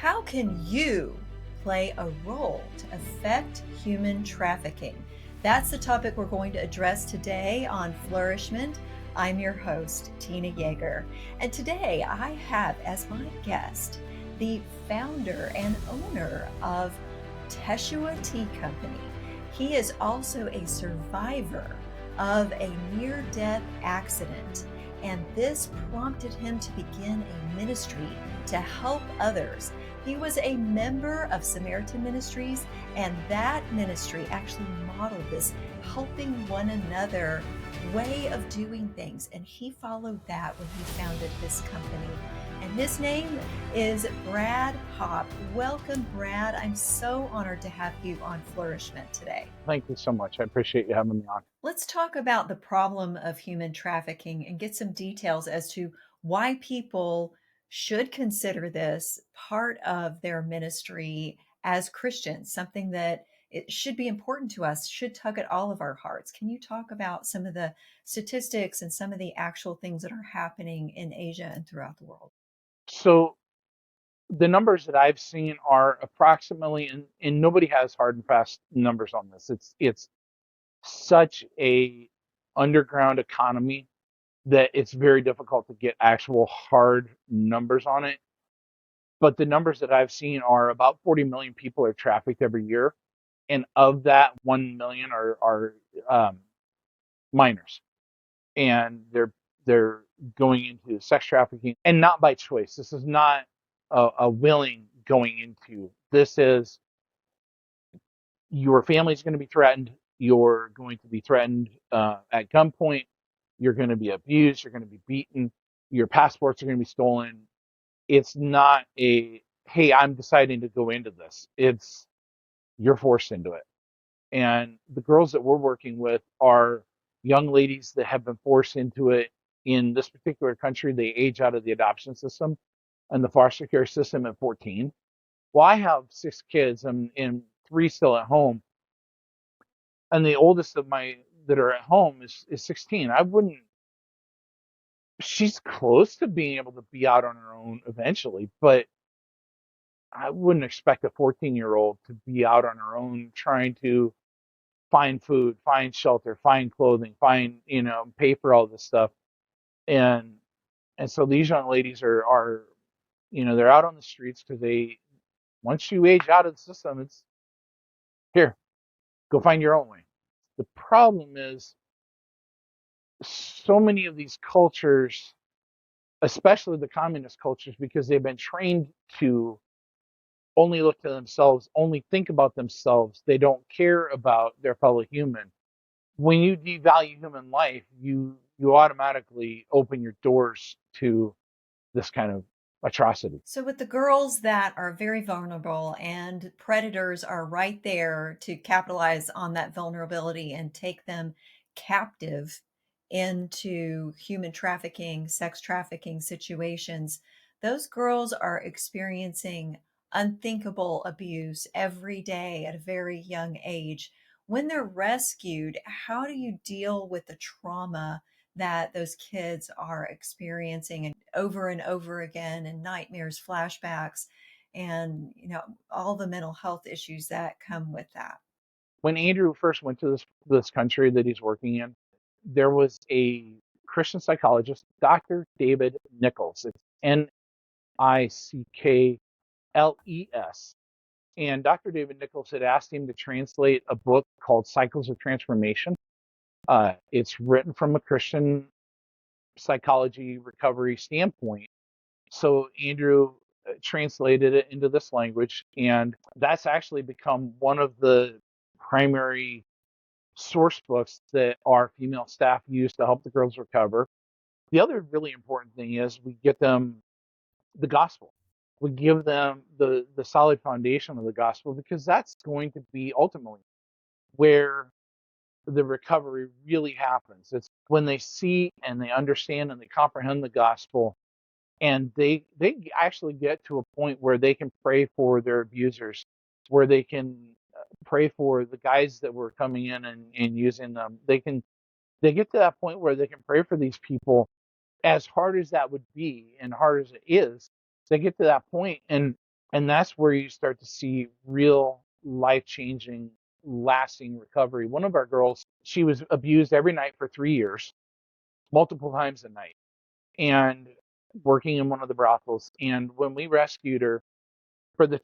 How can you play a role to affect human trafficking? That's the topic we're going to address today on Flourish-Meant. I'm your host, Tina Yeager. And today I have as my guest the founder and owner of Teshuah Tea Company. He is also a survivor of a near-death accident, and this prompted him to begin a ministry to help others. He was a member of Samaritan Ministries, and that ministry actually modeled this helping one another way of doing things. And he followed that when he founded this company. And his name is Brad Hopp. Welcome, Brad. I'm so honored to have you on Flourish-Meant today. Thank you so much. I appreciate you having me on. Let's talk about the problem of human trafficking and get some details as to why people should consider this part of their ministry as Christians, something that it should be important to us, should tug at all of our hearts. Can you talk about some of the statistics and some of the actual things that are happening in Asia and throughout the world? So the numbers that I've seen are approximately, and nobody has hard and fast numbers on this. It's such a underground economy that it's very difficult to get actual hard numbers on it. But the numbers that I've seen are about 40 million people are trafficked every year, and of that, 1 million are minors, and they're going into sex trafficking, and not by choice. This is not a willing going into. This is your family's going to be threatened. You're going to be threatened at gunpoint. You're going to be abused. You're going to be beaten. Your passports are going to be stolen. It's not a, hey, I'm deciding to go into this. It's you're forced into it. And the girls that we're working with are young ladies that have been forced into it. In this particular country, they age out of the adoption system and the foster care system at 14. Well, I have 6 kids and 3 still at home. And the oldest of my that are at home is 16. She's close to being able to be out on her own eventually, but I wouldn't expect a 14-year-old to be out on her own trying to find food, find shelter, find clothing, pay for all this stuff. And so these young ladies are they're out on the streets because once you age out of the system, it's here, go find your own way. The problem is so many of these cultures, especially the communist cultures, because they've been trained to only look to themselves, only think about themselves. They don't care about their fellow human. When you devalue human life, you automatically open your doors to this kind of atrocity. So, with the girls that are very vulnerable and predators are right there to capitalize on that vulnerability and take them captive into human trafficking, sex trafficking situations, those girls are experiencing unthinkable abuse every day at a very young age. When they're rescued, how do you deal with the trauma that those kids are experiencing and over again, and nightmares, flashbacks, and all the mental health issues that come with that? When Andrew first went to this country that he's working in, there was a Christian psychologist, Dr. David Nichols. It's Nickles. And Dr. David Nichols had asked him to translate a book called Cycles of Transformation. It's written from a Christian psychology recovery standpoint. So Andrew translated it into this language, and that's actually become one of the primary source books that our female staff use to help the girls recover. The other really important thing is we get them the gospel. We give them the solid foundation of the gospel, because that's going to be ultimately where the recovery really happens. It's when they see and they understand and they comprehend the gospel, and they actually get to a point where they can pray for their abusers, where they can pray for the guys that were coming in and using them. They get to that point where they can pray for these people. As hard as that would be and hard as it is, they get to that point, and And that's where you start to see real life-changing, lasting recovery. One of our girls, she was abused every night for 3 years, multiple times a night, and working in one of the brothels. And when we rescued her, for the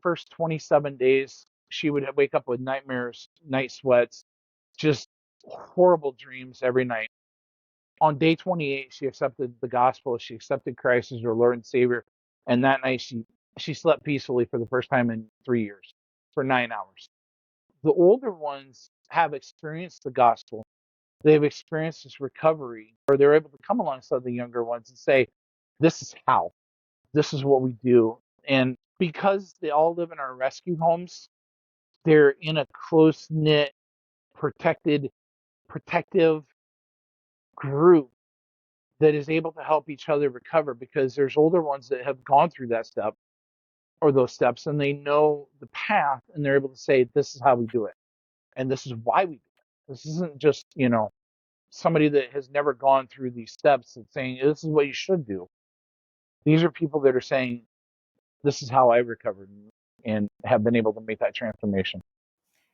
first 27 days, she would wake up with nightmares, night sweats, just horrible dreams every night. On day 28, she accepted the gospel. She accepted Christ as her Lord and Savior. And that night, she slept peacefully for the first time in 3 years for 9 hours. The older ones have experienced the gospel. They've experienced this recovery, or they're able to come alongside the younger ones and say, this is how, this is what we do. And because they all live in our rescue homes, they're in a close knit, protective group that is able to help each other recover, because there's older ones that have gone through that step or those steps, and they know the path, and they're able to say, this is how we do it. And this is why we do it. This isn't just, somebody that has never gone through these steps and saying, this is what you should do. These are people that are saying, this is how I recovered and have been able to make that transformation.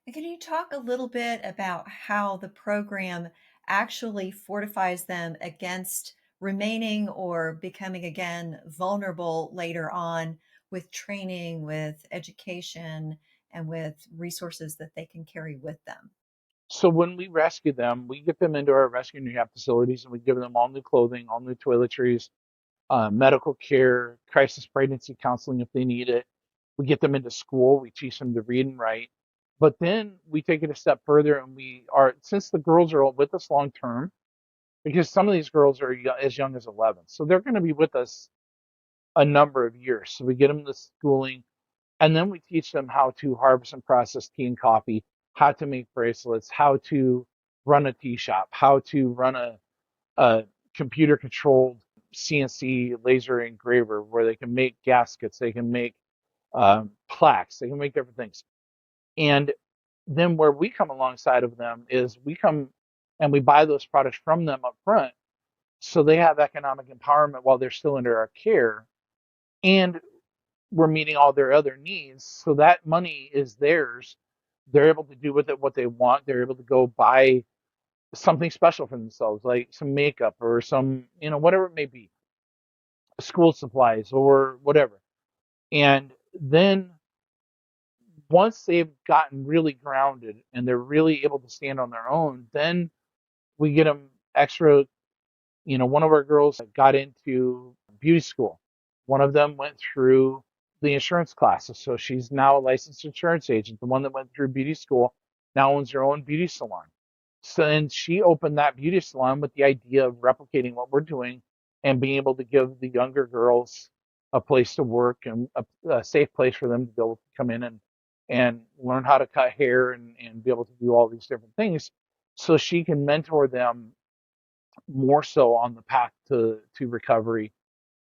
And can you talk a little bit about how the program actually fortifies them against remaining or becoming again vulnerable later on, with training, with education, and with resources that they can carry with them? So when we rescue them, we get them into our rescue and rehab facilities, and we give them all new clothing, all new toiletries, medical care, crisis pregnancy counseling if they need it. We get them into school. We teach them to read and write. But then we take it a step further, and since the girls are with us long term, because some of these girls are as young as 11, so they're going to be with us a number of years. So we get them the schooling, and then we teach them how to harvest and process tea and coffee, how to make bracelets, how to run a tea shop, how to run a computer controlled CNC laser engraver where they can make gaskets, they can make plaques, they can make different things. And then where we come alongside of them is we come and we buy those products from them up front, so they have economic empowerment while they're still under our care. And we're meeting all their other needs. So that money is theirs. They're able to do with it what they want. They're able to go buy something special for themselves, like some makeup or some, whatever it may be, school supplies or whatever. And then once they've gotten really grounded and they're really able to stand on their own, then we get them extra. One of our girls got into beauty school. One of them went through the insurance classes. So she's now a licensed insurance agent. The one that went through beauty school now owns her own beauty salon. So, and she opened that beauty salon with the idea of replicating what we're doing and being able to give the younger girls a place to work and a safe place for them to be able to come in and learn how to cut hair and be able to do all these different things, so she can mentor them more so on the path to recovery,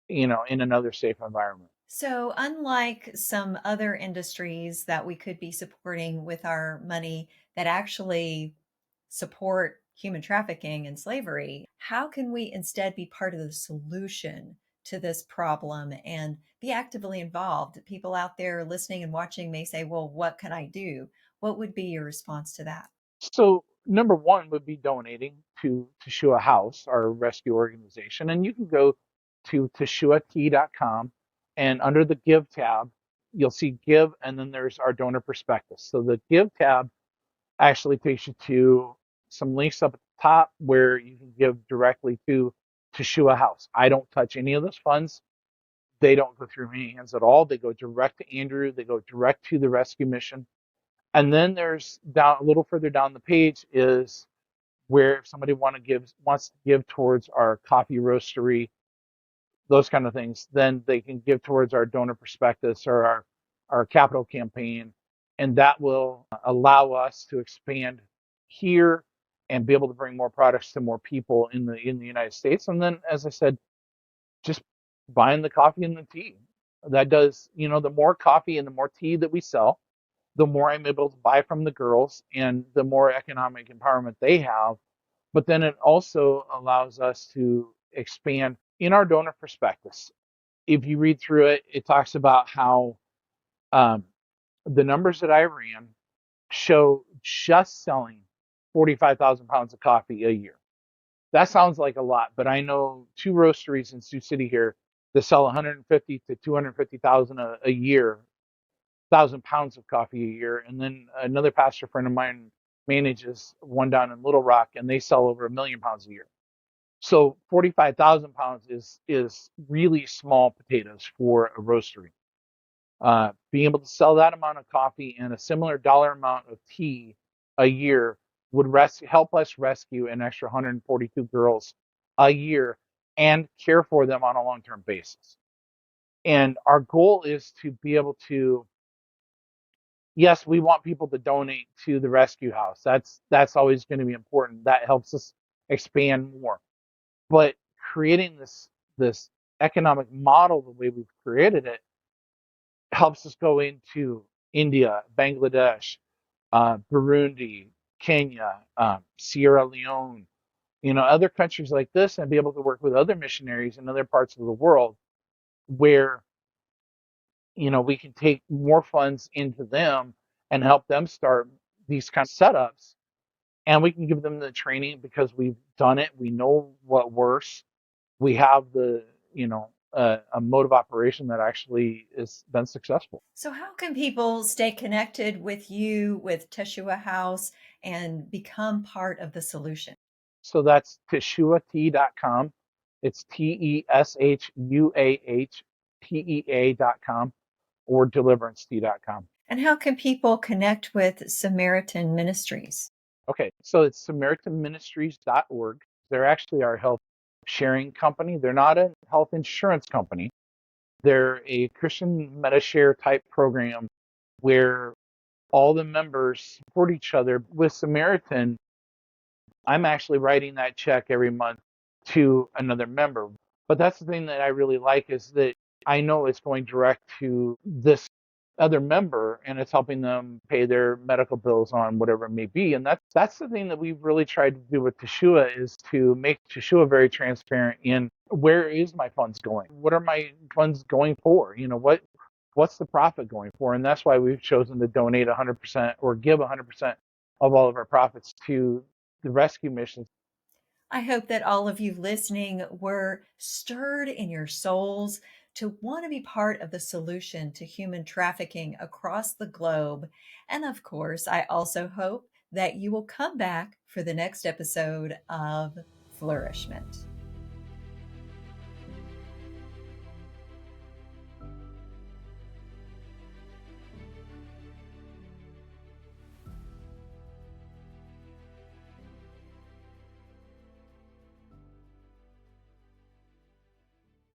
in another safe environment. So, unlike some other industries that we could be supporting with our money that actually support human trafficking and slavery, how can we instead be part of the solution to this problem and be actively involved? People out there listening and watching may say, well, what can I do? What would be your response to that? So number one would be donating to Teshuah House, our rescue organization. And you can go to teshuahtea.com, and under the Give tab, you'll see Give, and then there's our donor prospectus. So the Give tab actually takes you to some links up at the top where you can give directly to Teshuah House. I don't touch any of those funds. They don't go through my hands at all. They go direct to Andrew. They go direct to the rescue mission. And then there's down a little further down the page is where if somebody wants to give towards our coffee roastery, those kind of things, then they can give towards our donor prospectus or our capital campaign, and that will allow us to expand here and be able to bring more products to more people in the United States. And then, as I said, just buying the coffee and the tea. That does, the more coffee and the more tea that we sell, the more I'm able to buy from the girls and the more economic empowerment they have. But then it also allows us to expand in our donor prospectus. If you read through it, it talks about how Um, the numbers that I ran show just selling 45,000 pounds of coffee a year. That sounds like a lot, but I know two roasteries in Sioux City here that sell 150 to 250,000 a year, 1,000 pounds of coffee a year. And then another pastor friend of mine manages one down in Little Rock, and they sell over 1,000,000 pounds a year. So 45,000 pounds is really small potatoes for a roastery. Being able to sell that amount of coffee and a similar dollar amount of tea a year would help us rescue an extra 142 girls a year and care for them on a long-term basis. And our goal is to be able to, yes, we want people to donate to the rescue house. That's always going to be important. That helps us expand more. But creating this economic model the way we've created it helps us go into India, Bangladesh, Burundi, Kenya, Sierra Leone, other countries like this, and be able to work with other missionaries in other parts of the world where, we can take more funds into them and help them start these kind of setups. And we can give them the training because we've done it. We know what works. We have a mode of operation that actually has been successful. So, how can people stay connected with you, with Teshuah House, and become part of the solution? So that's teshuahtea.com. It's TESHUAHTEA.com or deliverancetea.com. And how can people connect with Samaritan Ministries? Okay, so it's SamaritanMinistries.org. They're actually our health sharing company. They're not a health insurance company. They're a Christian MediShare type program where all the members support each other. With Samaritan, I'm actually writing that check every month to another member. But that's the thing that I really like is that I know it's going direct to this other member and it's helping them pay their medical bills on whatever it may be. And that's the thing that we've really tried to do with Teshuah is to make Teshuah very transparent in where is my funds going? What are my funds going for? What's the profit going for? And that's why we've chosen to donate 100% or give 100% of all of our profits to the rescue missions. I hope that all of you listening were stirred in your souls to want to be part of the solution to human trafficking across the globe. And of course, I also hope that you will come back for the next episode of Flourishment.